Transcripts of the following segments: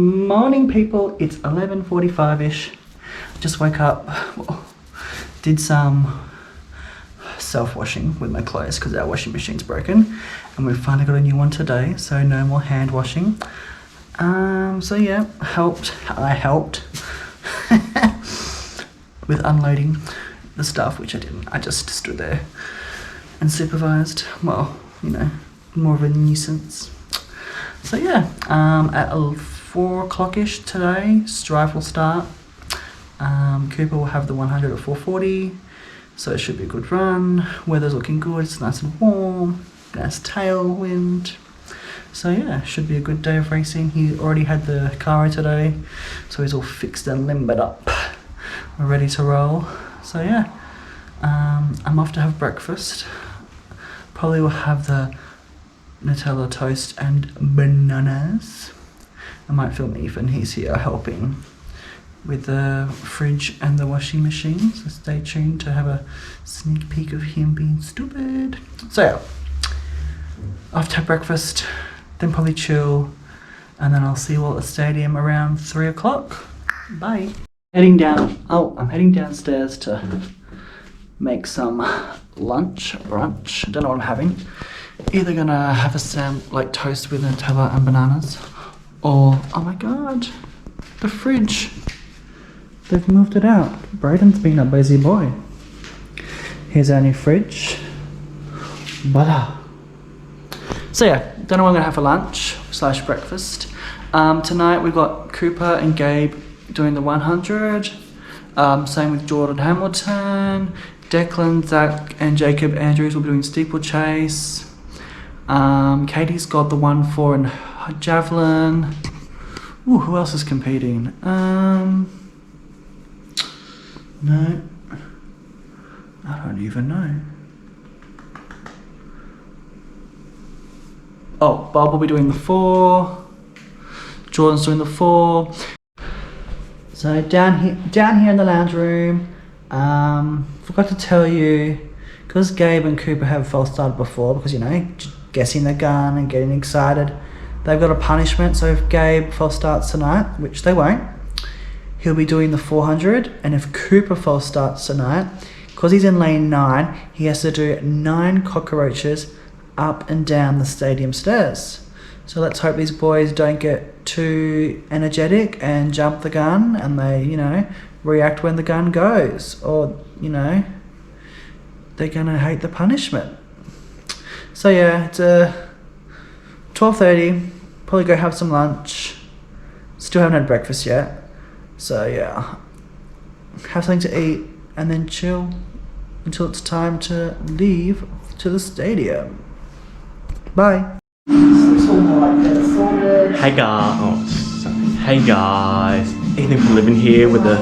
Morning people, it's 11:45ish. Just woke up, did some self-washing with my clothes because our washing machine's broken, and we've finally got a new one today, so no more hand washing. So yeah, I helped with unloading the stuff, which I didn't. I just stood there and supervised. Well, you know, more of a nuisance. So yeah, at 4 o'clock-ish today, Strive will start. Cooper will have the 100 at 4:40, so it should be a good run. Weather's looking good, it's nice and warm, nice tailwind. So yeah, should be a good day of racing. He already had the car today, so he's all fixed and limbered up. We're ready to roll. So yeah, I'm off to have breakfast. Probably will have the Nutella toast and bananas. I might film Ethan, he's here helping with the fridge and the washing machine, so stay tuned to have a sneak peek of him being stupid. So yeah, off to have breakfast, then probably chill, and then I'll see you all at the stadium around 3 o'clock. Bye. I'm heading downstairs to make some brunch. I don't know what I'm having. Either gonna have a toast with Nutella and bananas, or, oh my god, the fridge. They've moved it out. Braden's been a busy boy. Here's our new fridge. Voila. So yeah, don't know what I'm gonna have for lunch / breakfast. Tonight we've got Cooper and Gabe doing the 100. Same with Jordan Hamilton. Declan, Zach and Jacob Andrews will be doing steeplechase. Katie's got the 1-4 and javelin. Ooh, who else is competing? No, I don't even know. Oh, Bob will be doing the 4. Jordan's doing the 4. So down here in the lounge room, forgot to tell you, because Gabe and Cooper have false started before, because you know, guessing the gun and getting excited, they've got a punishment. So if Gabe false starts tonight, which they won't, he'll be doing the 400, and if Cooper false starts tonight, because he's in lane 9, he has to do 9 cockroaches up and down the stadium stairs. So let's hope these boys don't get too energetic and jump the gun, and they, you know, react when the gun goes, or, you know, they're gonna hate the punishment. So yeah, it's 12:30, probably go have some lunch. Still haven't had breakfast yet. So yeah, have something to eat and then chill until it's time to leave to the stadium. Bye. Hey guys, Ethan from Living here with the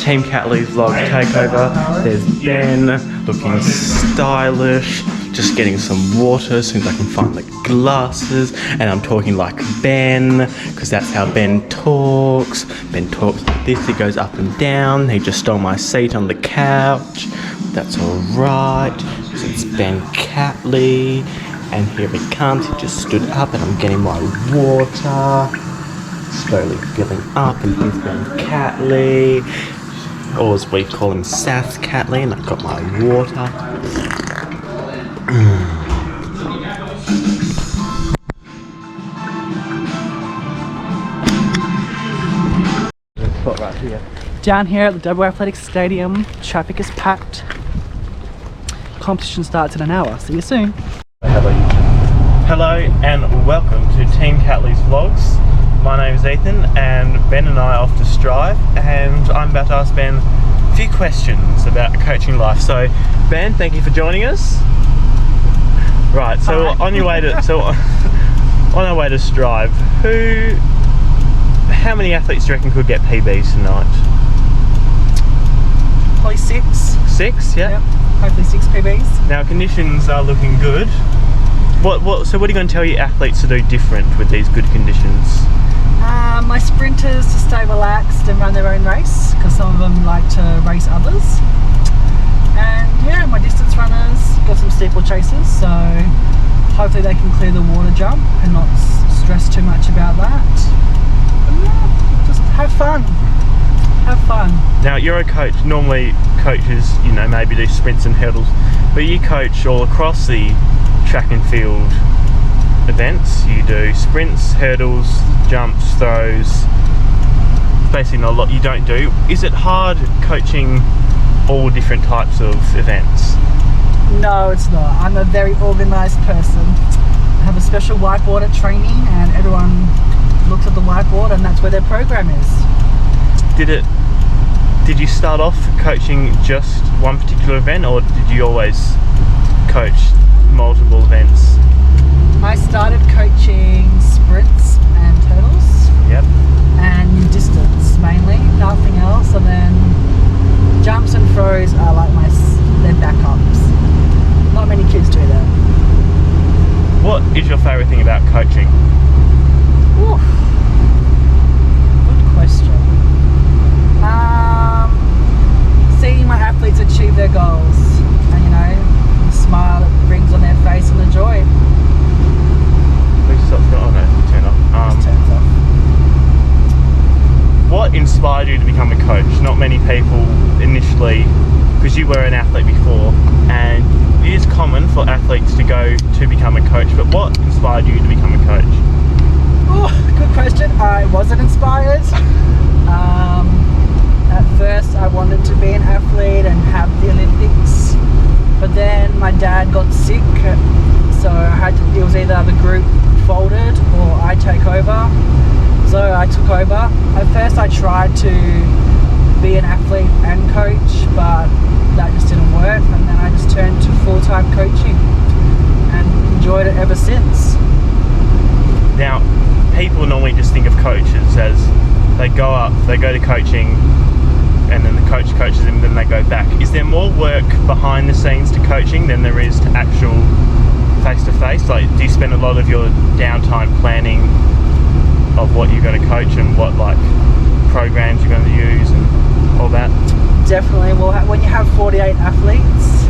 Team Catley vlog takeover. There's Ben looking stylish, just getting some water as soon as I can find the glasses, and I'm talking like Ben, because that's how Ben talks. Ben talks like this, he goes up and down. He just stole my seat on the couch. That's alright, because it's Ben Catley, and here he comes. He just stood up and I'm getting my water, slowly filling up, and here's Ben Catley, or as we call him, Sass Catley, and I've got my water. Spot right here. Down here at the Double Athletics Stadium, traffic is packed. Competition starts in an hour. See you soon. Hello and welcome to Team Catley's vlogs. My name is Ethan, and Ben and I are off to Strive, and I'm about to ask Ben a few questions about coaching life. So Ben, thank you for joining us. Right, so on our way to Strive, how many athletes do you reckon could get PBs tonight? Probably 6. 6, yeah? Yep. Hopefully 6 PBs. Now conditions are looking good. So what are you going to tell your athletes to do different with these good conditions? My sprinters to stay relaxed and run their own race, because some of them like to race others. And yeah, my distance runners got some steeplechasers, so hopefully they can clear the water jump and not stress too much about that. fun. Have fun. Now you're a coach. Normally coaches, you know, maybe do sprints and hurdles, but you coach all across the track and field events. You do sprints, hurdles, jumps, throws. Basically not a lot you don't do. Is it hard coaching all different types of events? No, it's not. I'm a very organised person. I have a special whiteboard at training, and everyone looks at the whiteboard, and that's where their program is. Did you start off coaching just one particular event, or did you always coach multiple events? I started coaching sprints and hurdles. Yep. And distance mainly, nothing else. And then jumps and throws are like they're backups. Not many kids do that. What is your favourite thing about coaching? Ooh, good question. Seeing my athletes achieve their goals, and you know, the smile it brings on their face and the joy. Please stop. Oh no, turn off. Just turns off. What inspired you to become a coach? Not many people initially, because you were an athlete before, and it is common for athletes to go to become a coach, but what inspired you to become a coach? Oh, good question. I wasn't inspired. At first I wanted to be an athlete and have the Olympics, but then my dad got sick, so it was either the group folded or I take over. So I took over. At first I tried to be an athlete and coach, but that just didn't work, and then I just turned to full-time coaching and enjoyed it ever since. Now, people normally just think of coaches as they go to coaching, and then the coach coaches them, then they go back. Is there more work behind the scenes to coaching than there is to actual face-to-face? Like, do you spend a lot of your downtime planning of what you're going to coach and what like programs you're going to use and all that? Definitely. Well, when you have 48 athletes,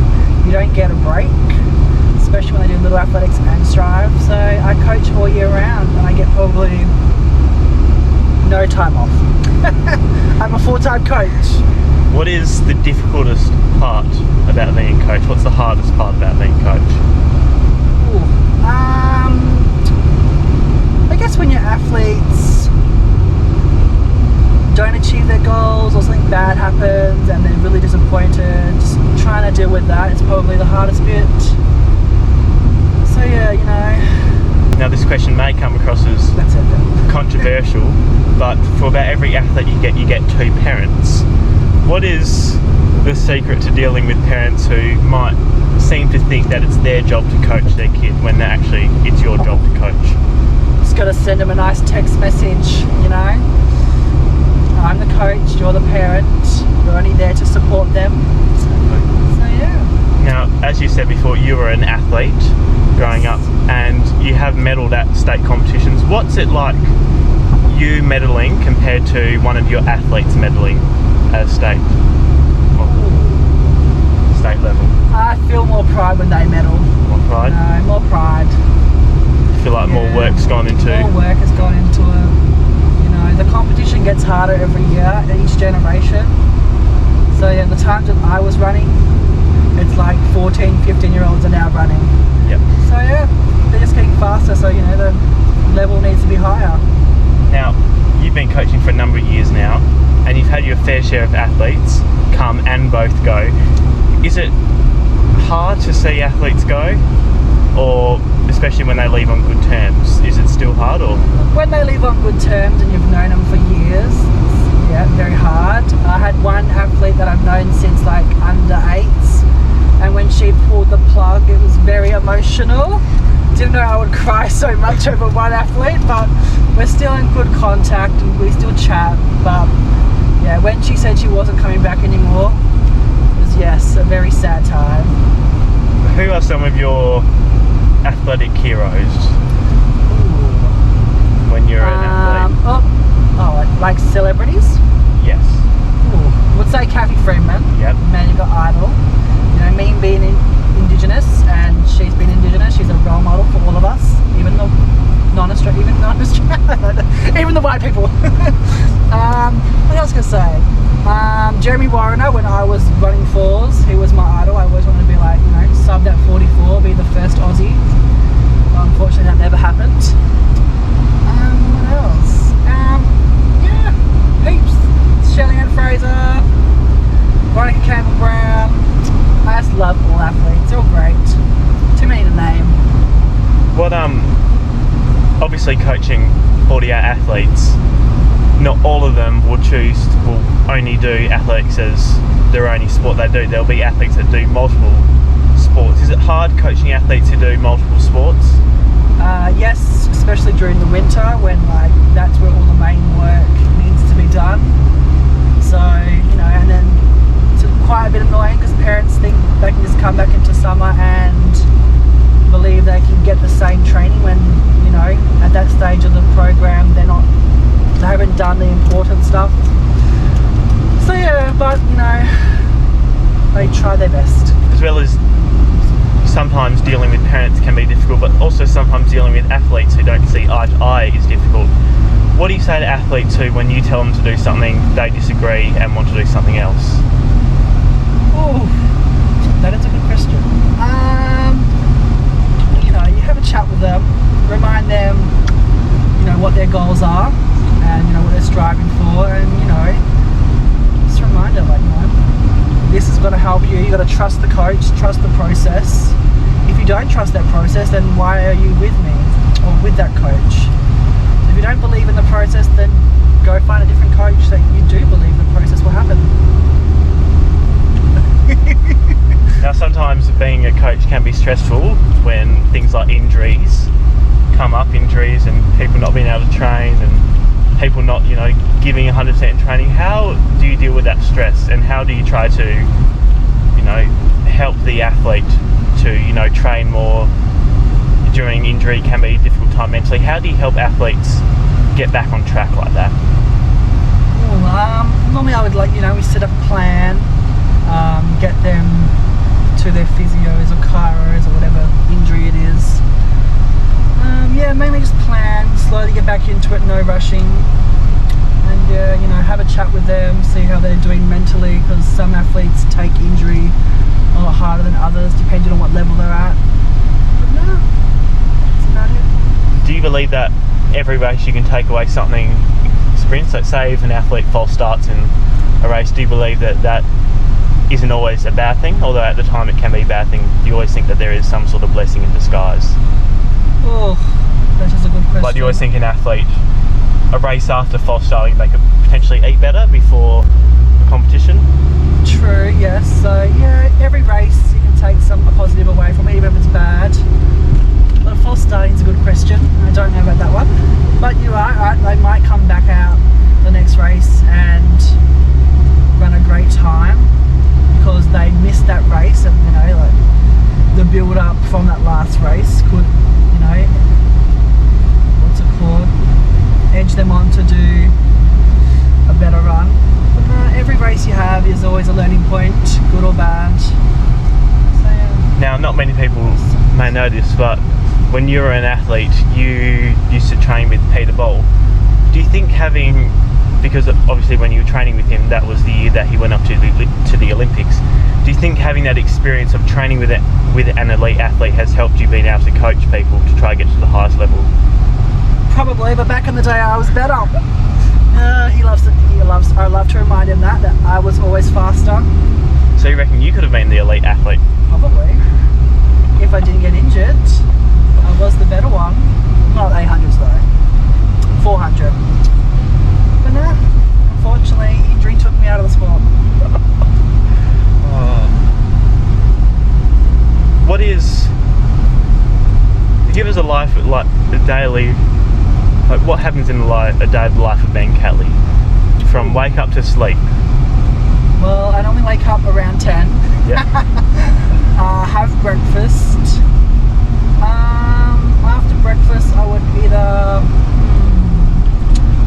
you don't get a break, especially when they do little athletics and strive. So I coach all year round, and I get probably no time off. I'm a full-time coach. What is the difficultest part about being a coach? What's the hardest part about being a coach? Ooh, I guess when your athletes don't achieve their goals or something bad happens and they're really disappointed, just trying to deal with that is probably the hardest bit. So yeah, you know. Now this question may come across as controversial, but for about every athlete you get two parents. What is the secret to dealing with parents who might seem to think that it's their job to coach their kid when actually it's your job to coach? Just got to send them a nice text message, you know. I'm the coach, you're the parent, we're only there to support them. So yeah. Now, as you said before, you were an athlete growing up and you have medalled at state competitions. What's it like, you medaling compared to one of your athletes medaling at state level? I feel more pride when they medal. More pride? No, more pride. You feel like more work's gone into? More work has gone into it. You know, the competition gets harder every year, each generation. So yeah, the times that I was running, it's like 14, 15-year-olds are now running. Yep. So yeah, they're just getting faster, so you know, the level needs to be higher. Now, you've been coaching for a number of years now, and you've had your fair share of athletes come and both go. Is it hard to see athletes go, or especially when they leave on good terms? Is it still hard, or? When they leave on good terms and you've known them for years, it's, yeah, very hard. I had one athlete that I've known since like under 8s, and when she pulled the plug, it was very emotional. Didn't know I would cry so much over one athlete, but we're still in good contact and we still chat. But yeah, when she said she wasn't coming back anymore, it was, yes, a very sad time. Who are some of your athletic heroes? Ooh. When you're an athlete? Like celebrities? Yes. Ooh. Would say Kathy Freeman. Yep. Man, you got Idol. You know, me being Indigenous, and she's been Indigenous, she's a role model for all of us, even the non-Australian, even non-Australian, even the white people. What else can I say? Jeremy Warriner, when I was running fours, he was my idol. I always wanted to be like, sub that 44, be the first Aussie. Unfortunately, that never happened. What else? Yeah, heaps. Shelley Ann Fraser, Veronica Campbell Brown. I just love all athletes. They're all great. Too many to name. What obviously coaching 48 athletes, not all of them will only do athletics as their only sport they do. There'll be athletes that do multiple sports. Is it hard coaching athletes who do multiple sports? Yes, especially during the winter when that's where all the main work needs to be done. So, and then it's quite a bit annoying because parents think they can just come back into summer and believe they can get the same training when, at that stage of the program they haven't done the important stuff. So yeah, but they try their best. As well as sometimes dealing with parents can be difficult, but also sometimes dealing with athletes who don't see eye to eye is difficult. What do you say to athletes who, when you tell them to do something, they disagree and want to do something else? Oh, that is a good question. You have a chat with them, remind them, what their goals are, and what they're striving for, and just remind them, this is going to help you. You got to trust the coach, trust the process. If you don't trust that process, then why are you with me or with that coach? If you don't believe in the process, then go find a different coach that you do believe the process will happen. Now, sometimes being a coach can be stressful when things like injuries come up, and people not being able to train and people not, giving 100% in training. How do you deal with that stress, and how do you try to, help the athlete to, train more during injury? Can be a difficult time mentally. How do you help athletes get back on track like that? Normally I would we set up a plan, get them to their physios or chiros or whatever injury it is. Mainly just plan, slowly get back into it, no rushing, and have a chat with them, see how they're doing mentally, because some athletes take injury a lot harder than others, depending on what level they're at. But no, that's about it. Do you believe that every race you can take away something sprints? So say if an athlete false starts in a race, do you believe that isn't always a bad thing? Although at the time it can be a bad thing, do you always think that there is some sort of blessing in disguise? Oh, that is a good question. Like, do you always think an athlete, a race after false starting, they could potentially eat better before the competition? True, yes. So yeah, every race you can take a positive away from it, even if it's bad. But false starting is a good question. I don't know about that one. But you are right, they might come back out the next race and run a great time because they missed that race, and the build up from that last race could, edge them on to do a better run. But every race you have is always a learning point, good or bad. So yeah. Now, not many people may know this, but when you were an athlete, you used to train with Peter Boll. Do you think because obviously when you were training with him, that was the year that he went up to the Olympics, do you think having that experience of training with an elite athlete has helped you being able to coach people to try to get to the highest level? Probably, but back in the day I was better. I love to remind him that I was always faster. So you reckon you could have been the elite athlete? Probably. If I didn't get injured, I was the better one. Not 800s though. 400. But no, unfortunately, injury took me out of the sport. What is... Give us a daily... what happens in a day of the life of Ben Catley? From wake up to sleep? Well, I normally wake up around 10. Yeah. Have breakfast. After breakfast, I would either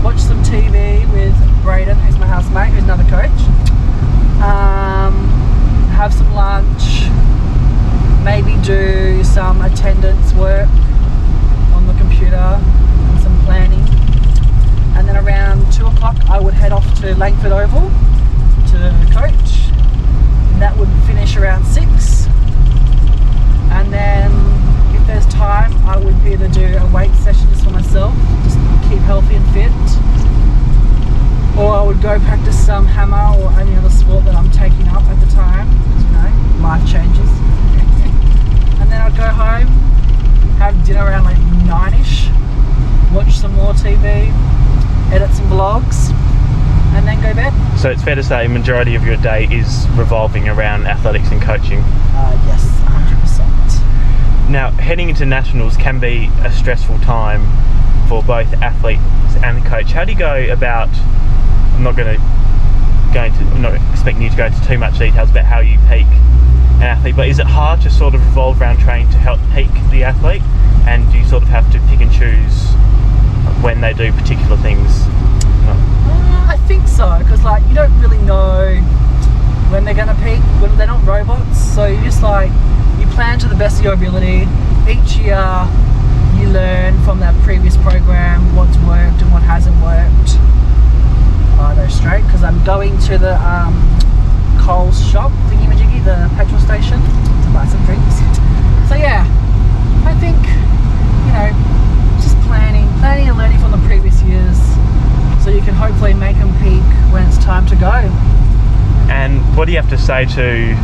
watch some TV with Braden, who's my housemate, who's another coach. Have some lunch. Maybe do some attendance work on the computer. computer and some planning. And then around 2 o'clock I would head off to Langford Oval to coach. And that would finish around 6. And then if there's time I would either do a weight session just for myself, just keep healthy and fit, or I would go practice some hammer or any other sport that I'm taking up at the time, because you know, life changes. And then I'd go home, have dinner around like 9ish, watch some more TV, edit some vlogs, and then go to bed. So it's fair to say majority of your day is revolving around athletics and coaching? Yes, 100%. Now, heading into nationals can be a stressful time for both athletes and the coach. How do you go about, I'm not expecting you to go into too much details about how you peak an athlete, but is it hard to sort of revolve around training to help peak the athlete, and do you sort of have to pick and choose when they do particular things? I think so, because like you don't really know when they're going to peak, when they're not robots, so you just like, you plan to the best of your ability. Each year you learn from that previous program what's worked and what hasn't worked. I go straight because I'm going to the Coles shop, thingy-majiggy, the petrol station, to buy some drinks. So yeah, I think, you know, just planning and learning from the previous years, so you can hopefully make them peak when it's time to go. And what do you have to say to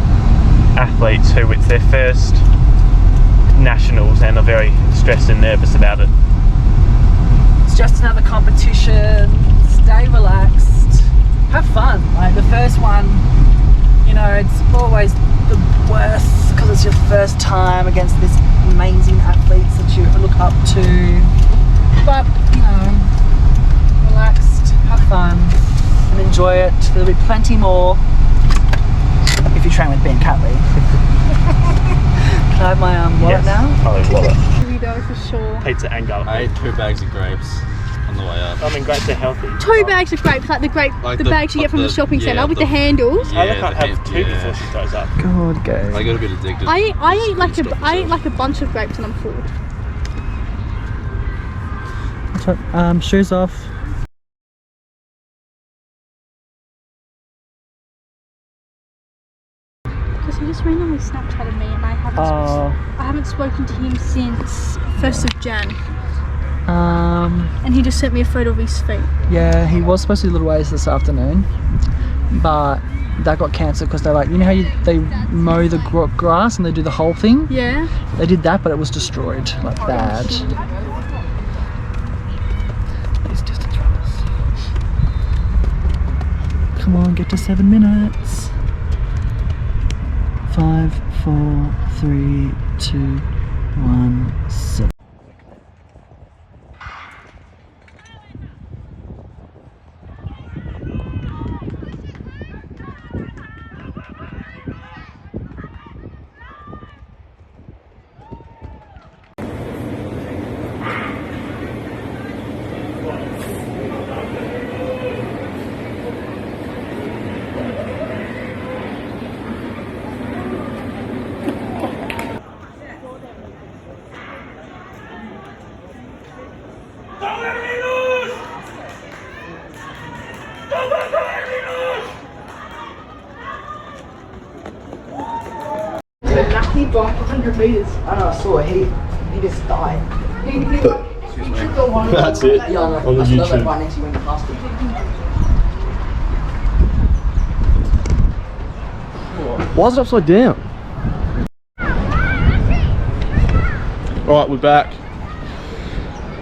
athletes who it's their first nationals and are very stressed and nervous about it? It's just another competition, stay relaxed, have fun. Like the first one, you know, it's always the worst because it's your first time against this amazing athletes that you look up to. But, you know, relaxed, have fun and enjoy it. There'll be plenty more if you train with Ben Catley. Can I have my wallet now? Oh, wallet. Burrito for sure. Pizza and garlic. I ate 2 bags of grapes on the way up. I mean, grapes are healthy. 2 bags of grapes, like the bags you get from the shopping centre with the handles. I can't have 2 before she goes up. God, go. I got a bit addicted. I eat like a bunch of grapes and I'm full. Shoes off. Because he just randomly Snapchatted me and I haven't spoken to him since 1st of Jan. And he just sent me a photo of his feet. Yeah, he was supposed to do Little Ways this afternoon, but that got cancelled because they're like, you know how they mow the grass and they do the whole thing? Yeah. They did that, but it was destroyed, like bad. These distance runners. Come on, get to 7 minutes. 5, 4, 3, 2, 1, 7. He bumped 100 meters. I know, I saw it. He just died. He tripped on one. That's it. Yeah, I know. On the I saw that YouTube. right next to you when you passed it. Why is it upside down? Alright, we're back.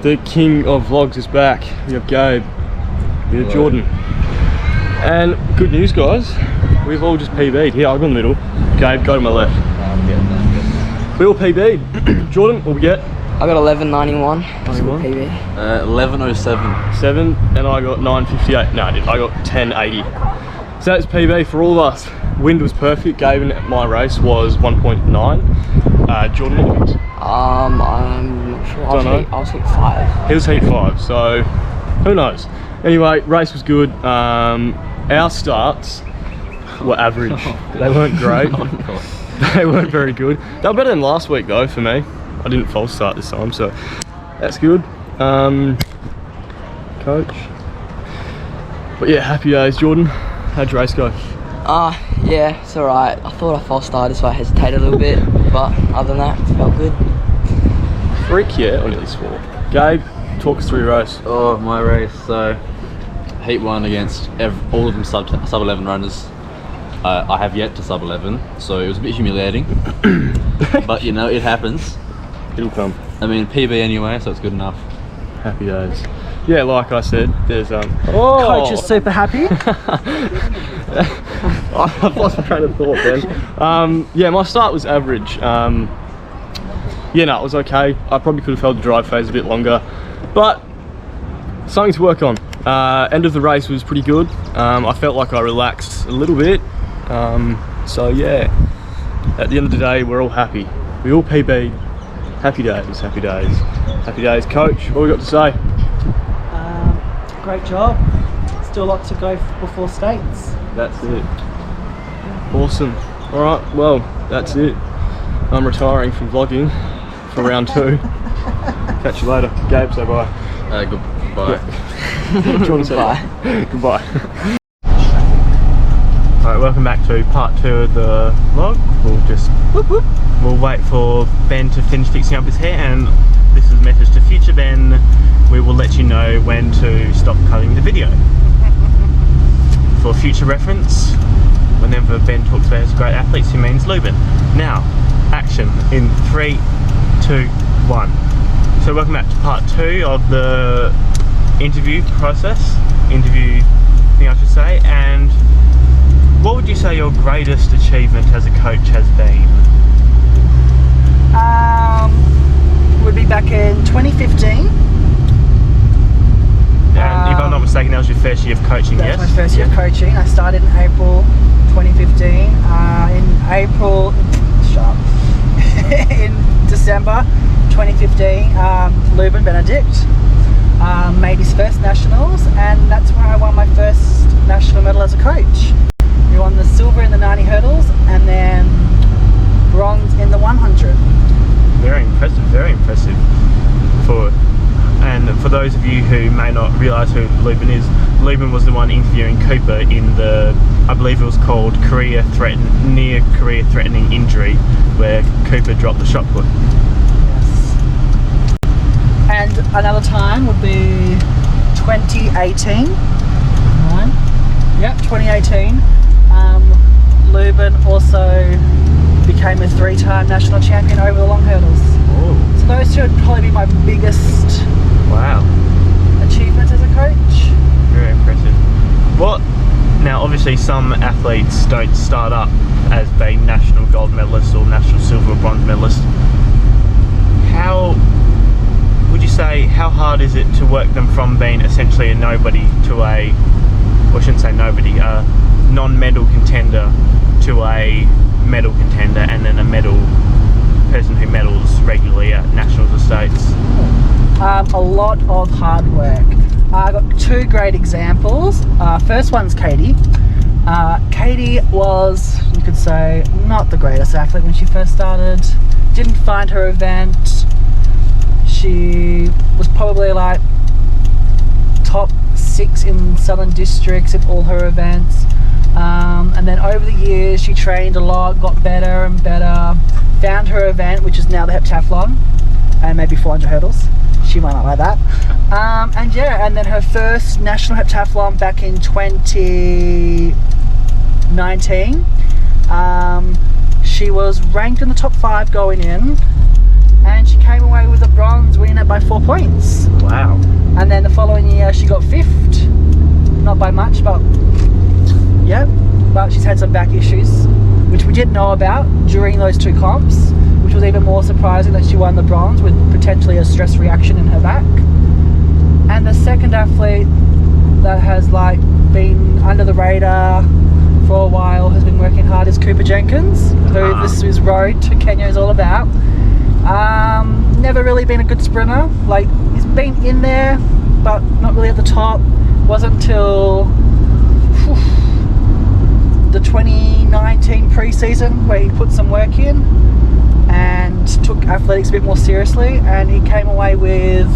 The king of vlogs is back. We have Gabe. We have Jordan. And good news, guys. We've all just PB'd. Here, I'll go in the middle. Gabe, go to my left. We all PB'd. Jordan, what we get? I got 1191. 91? PB. 1107. 7, and I got 958. No, I didn't. I got 1080. So that's PB for all of us. Wind was perfect. Gabe in my race was 1.9. Jordan, what was? I'm not sure. I was heat 5. He was heat 5, so who knows? Anyway, race was good. Our starts were average. They weren't great. They weren't very good. They were better than last week though for me. I didn't false start this time, so That's good. Coach. But yeah, happy days, Jordan. How'd your race go? Yeah, it's alright. I thought I false started, so I hesitated a little bit, but other than that, it felt good. Freak, yeah, I nearly swore. Gabe, talk us through your race. Oh, my race. So, heat 1 against all of them sub 11 runners. I have yet to sub 11, so it was a bit humiliating. But you know, it happens. It'll come. I mean, PB anyway, so it's good enough. Happy days. Yeah, like I said, there's Coach is super happy. I've lost my train of thought then. Yeah, my start was average. Yeah, no, it was okay. I probably could have held the drive phase a bit longer, but something to work on. End of the race was pretty good. I felt like I relaxed a little bit. So yeah, at the end of the day, we're all happy. We all PB'd. Happy days, happy days. Happy days. Coach, what we got to say? Great job. Still a lot to go before states. That's it. Awesome. All right, well, that's it. I'm retiring from vlogging for round 2. Catch you later. Gabe, say bye. Goodbye. Do you want to say Bye. Goodbye. Alright, welcome back to part 2 of the vlog. We'll wait for Ben to finish fixing up his hair, and this is a message to future Ben. We will let you know when to stop cutting the video. For future reference, whenever Ben talks about his great athletes, he means Lubin. Now, action in 3, 2, 1. So welcome back to part 2 of the interview thing I should say, and what would you say your greatest achievement as a coach has been? Would be back in 2015. And if I'm not mistaken, that was your first year of coaching, That yes? was my first year of coaching. I started in April 2015. In December 2015, Lubin Benedict made his first nationals, and that's where I won my first national medal as a coach. We won the silver in the 90 hurdles and then bronze in the 100. Very impressive, very impressive. And for those of you who may not realise who Lubin is, Lubin was the one interviewing Cooper in the, I believe it was called near career-threatening injury, where Cooper dropped the shot put. Yes. And another time would be 2018. Right. Yep, 2018. Lubin also became a 3-time national champion over the long hurdles. Oh, So those 2 would probably be my biggest wow. achievements as a coach. Very impressive. Now obviously some athletes don't start up as being national gold medalists or national silver or bronze medalists. How would you say, how hard is it to work them from being essentially a nobody to a, or I shouldn't say nobody, a non-medal contender to a medal contender, and then a medal person who medals regularly at nationals or states? A lot of hard work. I got 2 great examples. First one's Katie. Katie was, you could say, not the greatest athlete when she first started. Didn't find her event. She was probably like top 6 in Southern Districts in all her events. And then over the years she trained a lot, got better and better, found her event, which is now the heptathlon, and maybe 400 hurdles. She might not like that. And yeah, and then her first national heptathlon back in 2019, she was ranked in the top 5 going in, and she came away with a bronze, winning it by 4 points. Wow. And then the following year she got 5th, not by much, but yep. But she's had some back issues, which we didn't know about during those 2 comps, which was even more surprising that she won the bronze with potentially a stress reaction in her back. And the second athlete that has like been under the radar for a while, has been working hard, is Cooper Jenkins, who this is road to Kenya is all about. Never really been a good sprinter. Like, he's been in there, but not really at the top. Wasn't until the 2019 pre-season where he put some work in. and took athletics a bit more seriously, and he came away with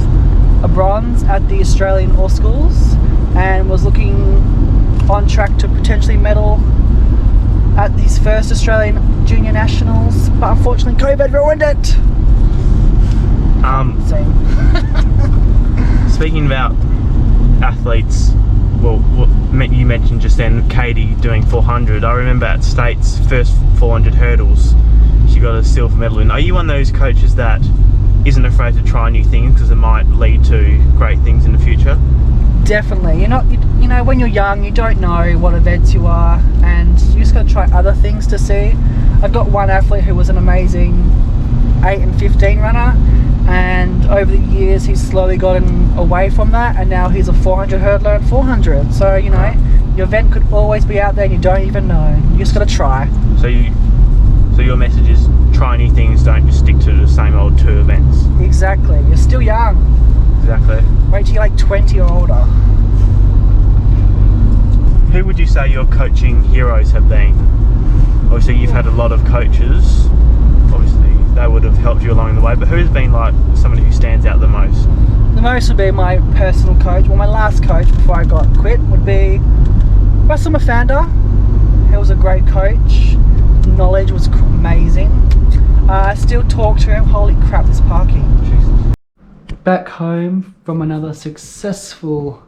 a bronze at the Australian All Schools and was looking on track to potentially medal at his first Australian Junior Nationals, but unfortunately COVID ruined it. Speaking about athletes, well, you mentioned just then Katie doing 400. I remember at States first 400 hurdles, she got a silver medal in. Are you one of those coaches that isn't afraid to try new things because it might lead to great things in the future? Definitely. You're not, you know, when you're young, you don't know what events you are, and you just got to try other things to see. I've got one athlete who was an amazing 8 and 15 runner, and over the years he's slowly gotten away from that, and now he's a 400 hurdler at 400. So, you know, your event could always be out there and you don't even know. You just got to try. So your message is try new things, don't just stick to the same old 2 events. Exactly. You're still young. Exactly. Wait till you're like 20 or older. Who would you say your coaching heroes have been? Obviously you've had a lot of coaches, obviously they would have helped you along the way, but who's been like somebody who stands out the most? The most would be my personal coach. Well, my last coach before I got quit would be Russell Mafanda. He was a great coach. Knowledge was amazing. I still talk to him. Holy crap, this parking. Jesus. Back home from another successful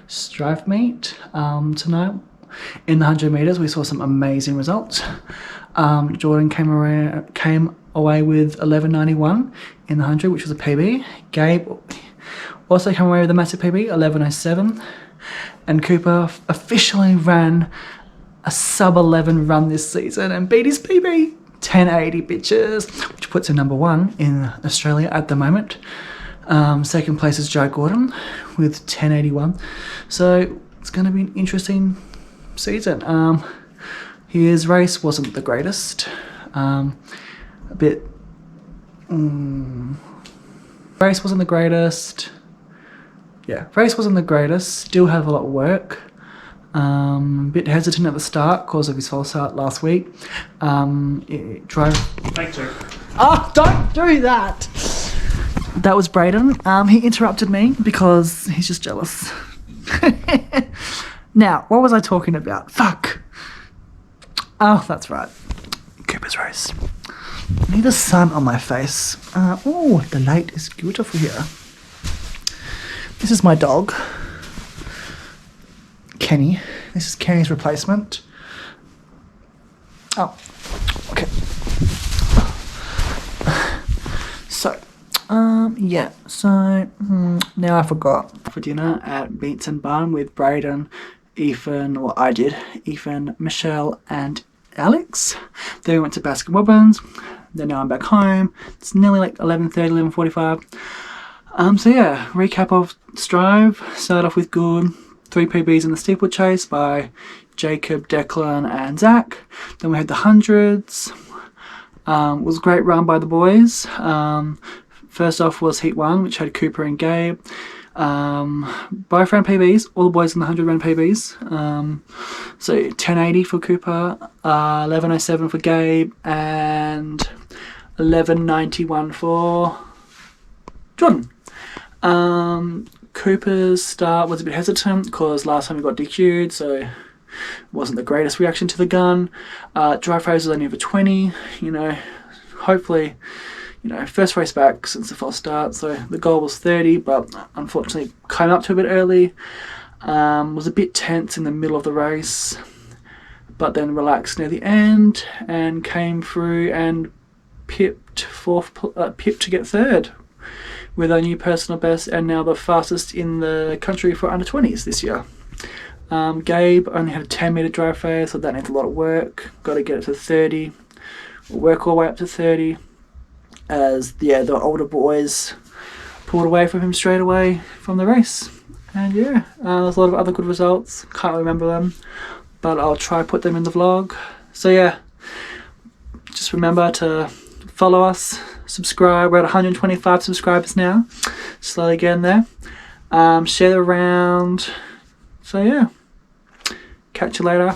strive meet tonight. In the 100 meters, we saw some amazing results. Jordan came away with 11.91 in the 100, which was a PB. Gabe also came away with a massive PB, 11.07. And Cooper officially ran a sub 11 run this season and beat his PB, 10.80 bitches, which puts him number 1 in Australia at the moment. Second place is Joe Gordon with 10.81. So it's going to be an interesting season. His race wasn't the greatest. Race wasn't the greatest. Yeah, race wasn't the greatest. Still have a lot of work. A bit hesitant at the start because of his false start last week. Drove. Thanks, sir. Oh, don't do that! That was Braden. He interrupted me because he's just jealous. Now, what was I talking about? Fuck. Oh, that's right. Cooper's race. I need the sun on my face. Oh, the light is beautiful here. This is my dog, Kenny. This is Kenny's replacement. Oh, okay. So, yeah. So now I forgot. For dinner at Beats and Bun with Braden, Ethan. Well, I did. Ethan, Michelle, and Alex. Then we went to Baskin Robbins. Then now I'm back home. It's nearly like 11:30, 11:45. So yeah, recap of Strive. Started off with good. 3 PBs in the steeplechase by Jacob, Declan, and Zach. Then we had the hundreds. It was a great run by the boys. First off was Heat 1, which had Cooper and Gabe. Both ran PBs. All the boys in the 100 ran PBs. So 10.80 for Cooper, 11.07 for Gabe, and 11.91 for Jordan. Cooper's start was a bit hesitant because last time he got DQ'd, so it wasn't the greatest reaction to the gun. Drive phase was only over 20, you know, hopefully, you know, first race back since the false start, so the goal was 30, but unfortunately came up to a bit early. Was a bit tense in the middle of the race, but then relaxed near the end and came through and pipped to get third with a new personal best, and now the fastest in the country for under 20s this year. Gabe only had a 10-meter drive phase, so that needs a lot of work. Got to get it to 30. We'll work all the way up to 30. As the older boys pulled away from him straight away from the race. And yeah, there's a lot of other good results. Can't remember them, but I'll try put them in the vlog. So yeah, just remember to follow us, subscribe. We're at 125 subscribers now. Slowly getting there. Share it around. So yeah, catch you later.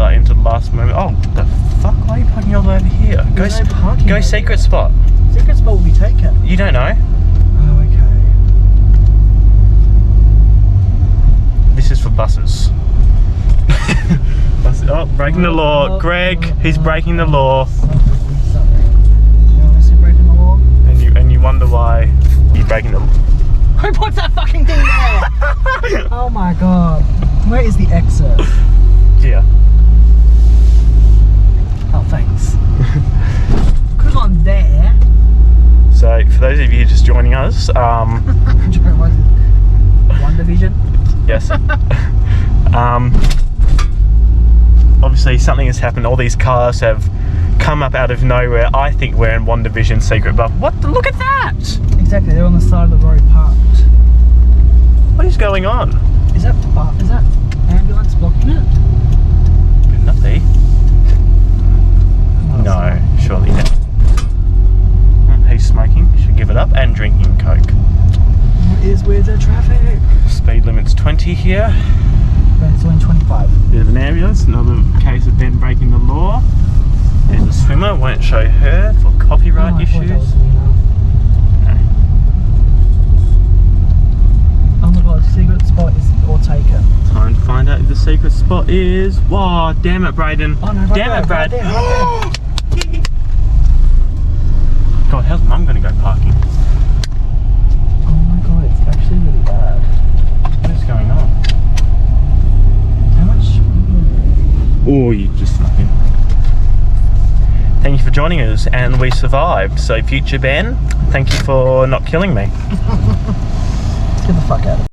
closer into the last moment. Oh, the fuck? Why are you parking all the way over here? There's no parking Go over secret there. spot. Secret spot will be taken. You don't know. Oh, okay. This is for buses. Oh, breaking the law. Greg, he's breaking the law. You obviously breaking the law. And you wonder why you're breaking the law. Who puts that fucking thing there? Oh my god. Where is the exit? Yeah. Oh, thanks. Could've gone there. So, for those of you just joining us, One division. yes. Obviously something has happened. All these cars have come up out of nowhere. I think we're in One Division secret, but look at that! Exactly, they're on the side of the road parked. What is going on? Is that ambulance blocking it? Could not be. Oh, No, surely not. He's smoking, should give it up, and drinking Coke. What is with the traffic? Speed limit's 20 here. But it's only 25. Bit of an ambulance, another case of Ben breaking the law. There's a swimmer, won't show her for copyright Oh, I thought that issues. was Lena. Oh my god, secret spot is all taken. Time to find out if the secret spot is. Whoa, damn it, Brayden. Oh no, right damn there, it, Brad. Right there. God, how's Mum gonna go parking? Oh my god, it's actually really bad. What is going on? How much? Oh, you just snuck in. Thank you for joining us, and we survived. So, future Ben, thank you for not killing me. Let's get the fuck out of here.